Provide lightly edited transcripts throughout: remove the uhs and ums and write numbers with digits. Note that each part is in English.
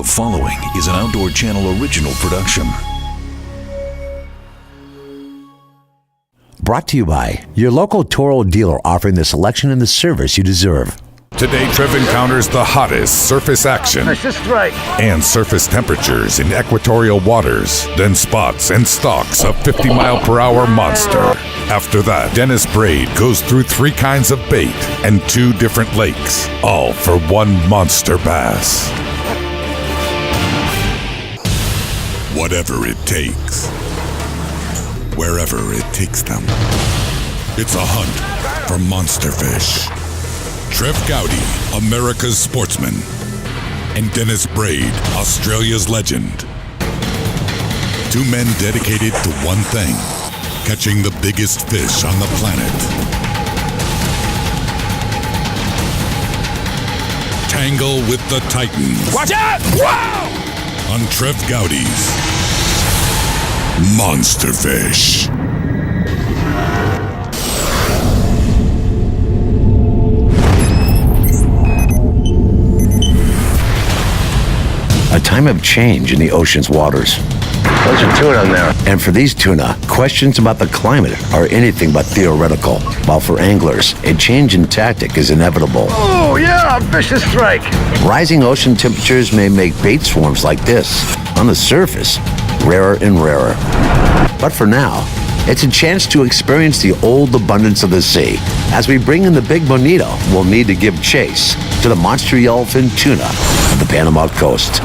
The following is an Outdoor Channel original production. Brought to you by your local Toro dealer, offering the selection and the service you deserve. Today, Trev encounters the hottest surface action and surface temperatures in equatorial waters, then spots and stalks a 50-mile-per-hour monster. After that, Dennis Braid goes through 3 kinds of bait and 2 different lakes, all for one monster bass. Whatever it takes, wherever it takes them, it's a hunt for monsterfish. Trev Gowdy, America's sportsman, and Dennis Braid, Australia's legend. 2 men dedicated to one thing: catching the biggest fish on the planet. Tangle with the Titans. Watch out! Wow! On Trev Gowdy's Monsterfish. A time of change in the ocean's waters. Bunch of tuna in there. And for these tuna, questions about the climate are anything but theoretical. While for anglers, a change in tactic is inevitable. Oh, yeah, vicious strike. Rising ocean temperatures may make bait swarms like this, on the surface, rarer and rarer. But for now, it's a chance to experience the old abundance of the sea. As we bring in the big bonito, we'll need to give chase to the monster yellowfin tuna of the Panama coast.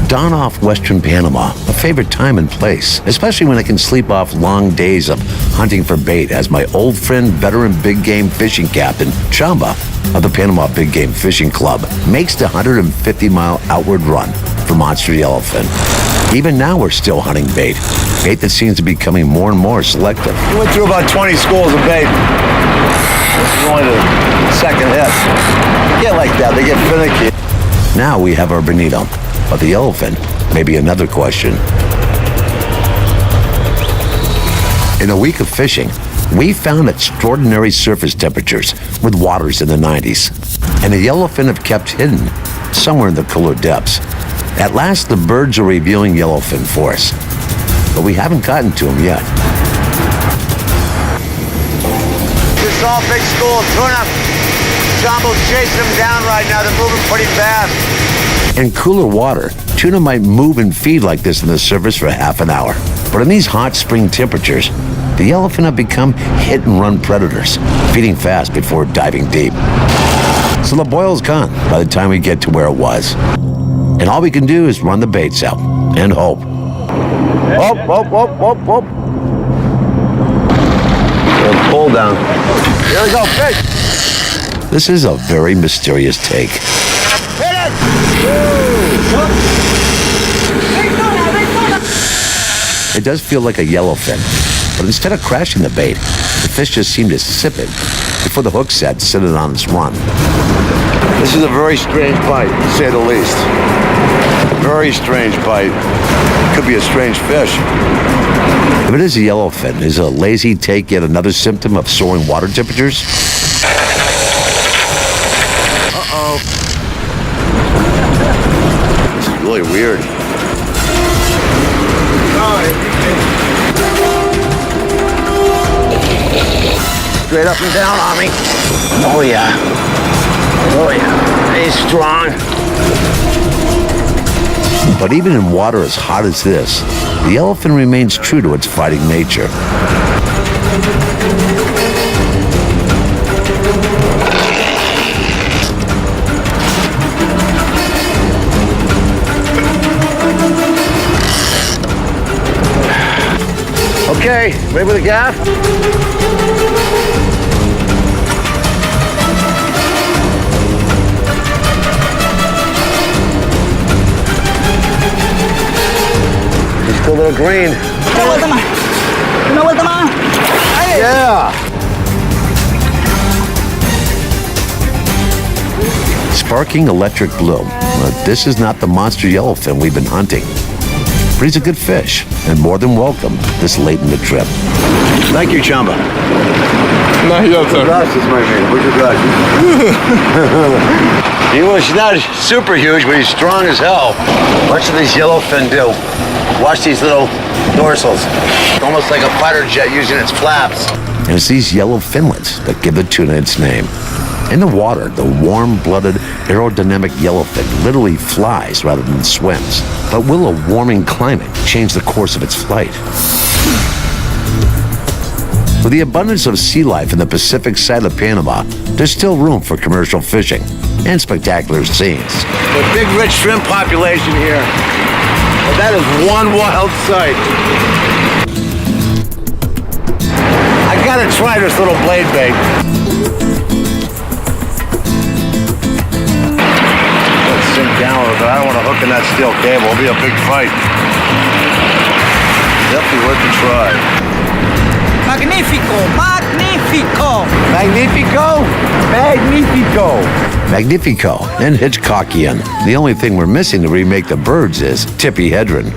Dawn off western Panama, a favorite time and place, especially when I can sleep off long days of hunting for bait, as my old friend, veteran big game fishing captain, Chamba, of the Panama Big Game Fishing Club, makes the 150-mile outward run for monster yellowfin. Even now, we're still hunting bait that seems to be becoming more and more selective. We went through about 20 schools of bait. This is only the second hit. They get like that, they get finicky. Now we have our bonito, but the yellowfin may be another question. In a week of fishing, we found extraordinary surface temperatures with waters in the 90s, and the yellowfin have kept hidden somewhere in the cooler depths. At last, the birds are revealing yellowfin for us, but we haven't gotten to them yet. This is all big school of tuna. Jumbo's chasing them down right now. They're moving pretty fast. In cooler water, tuna might move and feed like this on the surface for half an hour. But in these hot spring temperatures, the yellowfin have become hit-and-run predators, feeding fast before diving deep. So the boil's gone by the time we get to where it was. And all we can do is run the baits out and hope. Whoop, whoop, whoop, whoop, whoop. Pull down. Here we go, fish. This is a very mysterious take. Hit it! It does feel like a yellowfin, but instead of crashing the bait, the fish just seemed to sip it before the hook set set it on its run. This is a very strange bite, to say the least. Very strange bite. Could be a strange fish. If it is a yellowfin, is a lazy take yet another symptom of soaring water temperatures? Uh-oh. This is really weird. Straight up and down on me. Oh, yeah. Oh, yeah. He's strong. But even in water as hot as this, the yellowfin remains true to its fighting nature. Okay, ready with the gaff? He's still a little green. Yeah. Sparking electric blue. But this is not the monster yellowfin we've been hunting. But he's a good fish, and more than welcome this late in the trip. Thank you, Chamba. Not yet, sir. Gracias, my man. Muchas gracias. You know, he's not super huge, but he's strong as hell. Watch what these yellowfin do. Watch these little dorsals. Almost like a fighter jet using its flaps. And it's these yellow finlets that give the tuna its name. In the water, the warm-blooded, aerodynamic yellowfin literally flies rather than swims. But will a warming climate change the course of its flight? With the abundance of sea life in the Pacific side of Panama, there's still room for commercial fishing and spectacular scenes. A big, rich shrimp population here. But that is one wild sight. I gotta try this little blade bait. Let's sink down a little bit. I don't want to hook in that steel cable. It'll be a big fight. Definitely worth a try. Magnifico! Magnifico! Magnifico? Magnifico. Magnifico and Hitchcockian. The only thing we're missing to remake the birds is Tippy Hedron.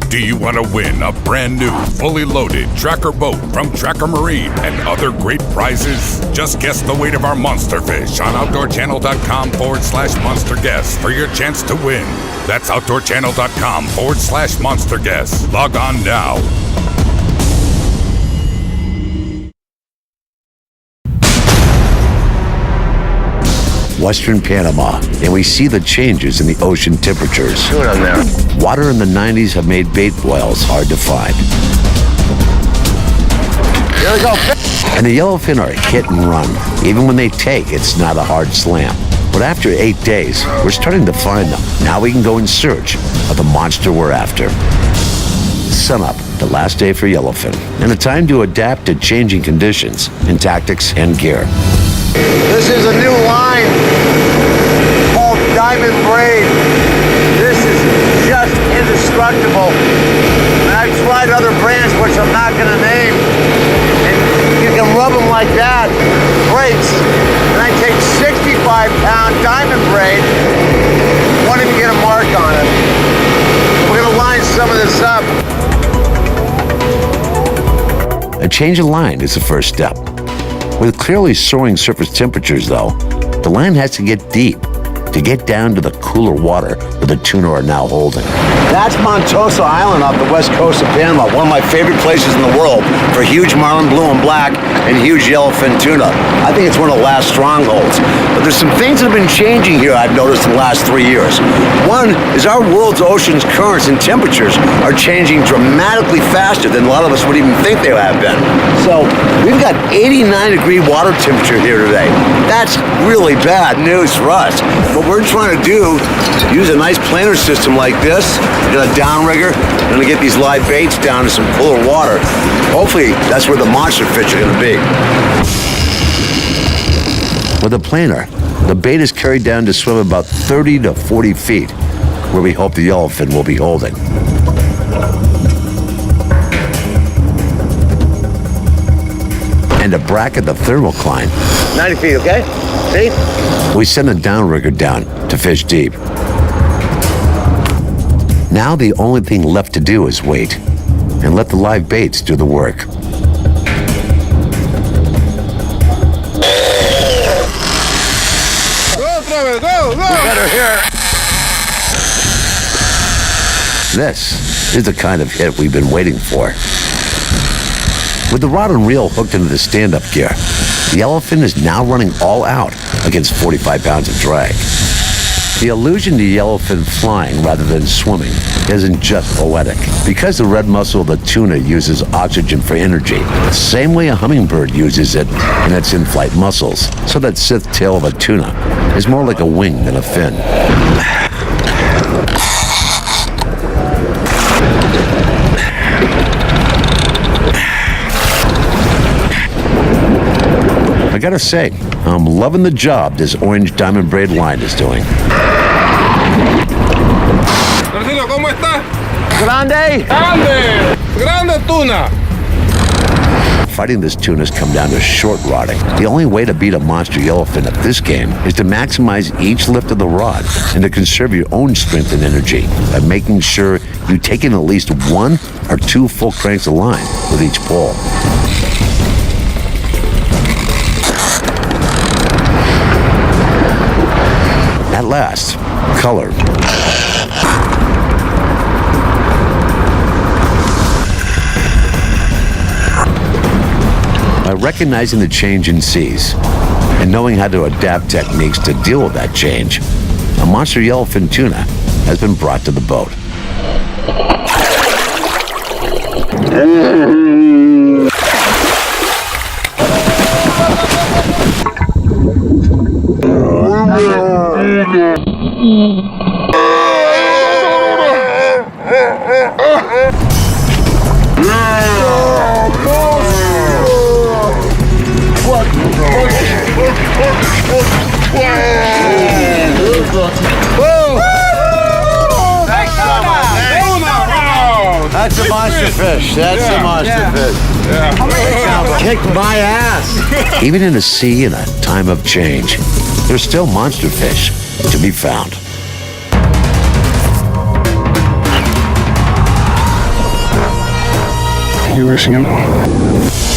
Do you want to win a brand new, fully loaded Tracker boat from Tracker Marine and other great prizes? Just guess the weight of our Monsterfish on OutdoorChannel.com/monster guess for your chance to win. That's OutdoorChannel.com/monster guess. Log on now. Western Panama, and we see the changes in the ocean temperatures. Good on there. Water in the 90s have made bait boils hard to find. Here we go. And the yellowfin are hit and run. Even when they take, it's not a hard slam. But after 8 days, we're starting to find them. Now we can go in search of the monster we're after. Sunup, the last day for yellowfin, and a time to adapt to changing conditions in tactics and gear. This is a new line called Diamond Braid. This is just indestructible. And I've tried other brands, which I'm not going to name. And you can rub them like that. Breaks. And I take 65-pound diamond braid. Won't even get a mark on it. We're going to line some of this up. A change of line is the first step. With clearly soaring surface temperatures, though, the line has to get deep to get down to the cooler water where the tuna are now holding. That's Montosa Island off the west coast of Panama, one of my favorite places in the world for huge marlin blue and black and huge yellowfin tuna. I think it's one of the last strongholds. But there's some things that have been changing here I've noticed in the last 3 years. One is our world's oceans currents and temperatures are changing dramatically faster than a lot of us would even think they have been. So we've got 89-degree water temperature here today. That's really bad news for us. What we're trying to do, use a nice planer system like this, get a downrigger, and gonna get these live baits down to some cooler water. Hopefully, that's where the monster fish are gonna be. With a planer, the bait is carried down to swim about 30 to 40 feet, where we hope the yellowfin will be holding. And to bracket the thermal climb, 90 feet, okay? See? we send a downrigger down to fish deep. Now the only thing left to do is wait and let the live baits do the work. Go, Trev, go, go! Better here. This is the kind of hit we've been waiting for. With the rod and reel hooked into the stand-up gear, the yellowfin is now running all out against 45 pounds of drag. The allusion to yellowfin flying rather than swimming isn't just poetic. Because the red muscle of the tuna uses oxygen for energy, the same way a hummingbird uses it in its in-flight muscles. So that scythe tail of a tuna is more like a wing than a fin. I gotta say, I'm loving the job this orange diamond braid line is doing. Marcelo, ¿cómo estás? Grande. Grande! Grande tuna! fighting this tuna's come down to short rodding. The only way to beat a monster yellowfin at this game is to maximize each lift of the rod and to conserve your own strength and energy by making sure you take in at least 1 or 2 full cranks of line with each pull. At last, color. By recognizing the change in seas and knowing how to adapt techniques to deal with that change, a monster yellowfin tuna has been brought to the boat. That's a monsterfish. That's a monsterfish. Kick my ass. Even in a sea in a time of change, there's still monster fish to be found. You wishing him?